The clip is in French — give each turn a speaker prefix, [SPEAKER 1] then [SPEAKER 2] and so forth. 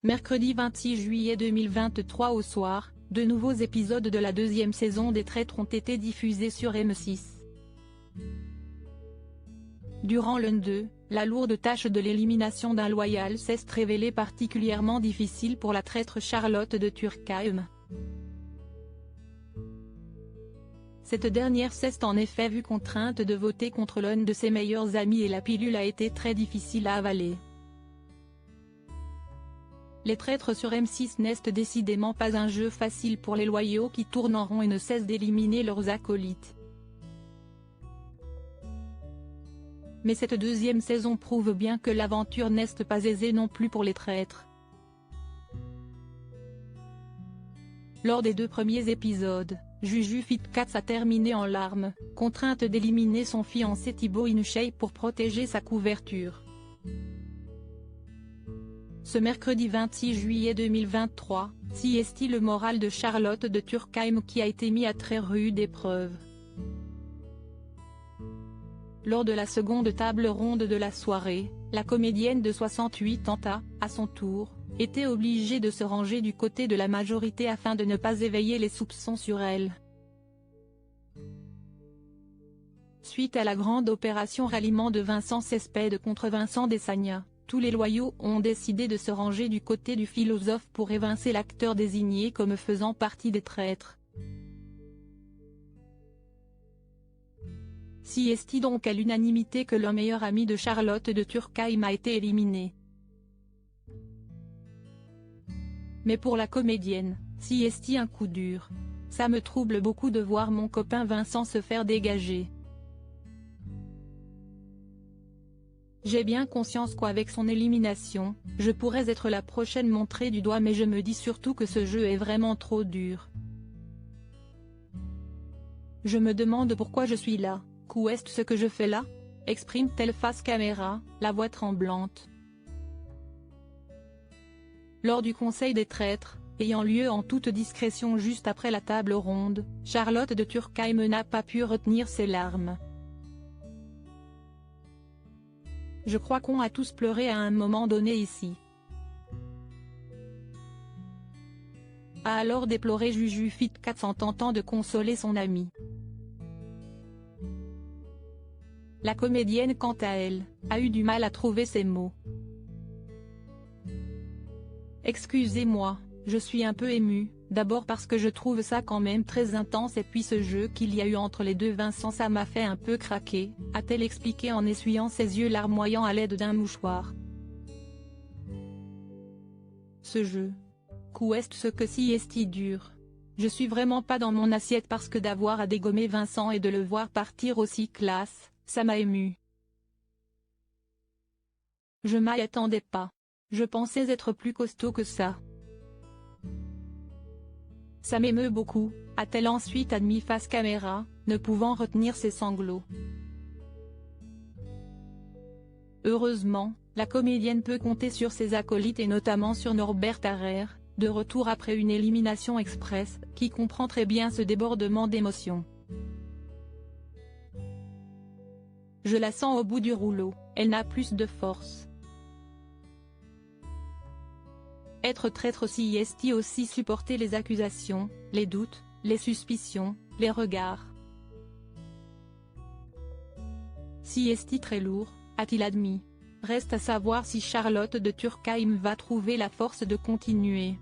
[SPEAKER 1] Mercredi 26 juillet 2023 au soir, de nouveaux épisodes de la deuxième saison des Traîtres ont été diffusés sur M6. Durant l'un d'eux, la lourde tâche de l'élimination d'un loyal s'est révélée particulièrement difficile pour la traître Charlotte de Turckheim. Cette dernière s'est en effet vue contrainte de voter contre l'un de ses meilleurs amis et la pilule a été très difficile à avaler. Les traîtres sur M6 n'est décidément pas un jeu facile pour les loyaux qui tournent en rond et ne cessent d'éliminer leurs acolytes. Mais cette deuxième saison prouve bien que l'aventure n'est pas aisée non plus pour les traîtres. Lors des deux premiers épisodes, Juju Fitcats a terminé en larmes, contrainte d'éliminer son fiancé Thibaut InShape pour protéger sa couverture. Ce mercredi 26 juillet 2023, si est-il le moral de Charlotte de Turckheim qui a été mis à très rude épreuve. Lors de la seconde table ronde de la soirée, la comédienne de 68 ans a, à son tour, été obligée de se ranger du côté de la majorité afin de ne pas éveiller les soupçons sur elle. Suite à la grande opération ralliement de Vincent Cespedes contre Vincent Desagna, tous les loyaux ont décidé de se ranger du côté du philosophe pour évincer l'acteur désigné comme faisant partie des traîtres. Si est donc à l'unanimité que le meilleur ami de Charlotte de Turckheim a été éliminé. Mais pour la comédienne, si est un coup dur. Ça me trouble beaucoup de voir mon copain Vincent se faire dégager. J'ai bien conscience qu'avec son élimination, je pourrais être la prochaine montrée du doigt mais je me dis surtout que ce jeu est vraiment trop dur. Je me demande pourquoi je suis là, qu'est ce que je fais là, exprime-t-elle face caméra, la voix tremblante. Lors du Conseil des traîtres, ayant lieu en toute discrétion juste après la table ronde, Charlotte de Turckheim n'a pas pu retenir ses larmes. Je crois qu'on a tous pleuré à un moment donné ici. A alors déploré Juju Fitcats en tentant de consoler son ami. La comédienne quant à elle, a eu du mal à trouver ses mots. Excusez-moi, je suis un peu émue, d'abord parce que je trouve ça quand même très intense et puis ce jeu qu'il y a eu entre les deux Vincent ça m'a fait un peu craquer, a-t-elle expliqué en essuyant ses yeux larmoyants à l'aide d'un mouchoir. Ce jeu. Qu'est ce que si est dur. Je suis vraiment pas dans mon assiette parce que d'avoir à dégommer Vincent et de le voir partir aussi classe, ça m'a ému. Je m'y attendais pas. Je pensais être plus costaud que ça. Ça m'émeut beaucoup, a-t-elle ensuite admis face caméra, ne pouvant retenir ses sanglots. Heureusement, la comédienne peut compter sur ses acolytes et notamment sur Norbert Harrer, de retour après une élimination express, qui comprend très bien ce débordement d'émotions. Je la sens au bout du rouleau, elle n'a plus de force. Être traître si est aussi supporter les accusations, les doutes, les suspicions, les regards. Si est très lourd, a-t-il admis. Reste à savoir si Charlotte de Turckheim va trouver la force de continuer.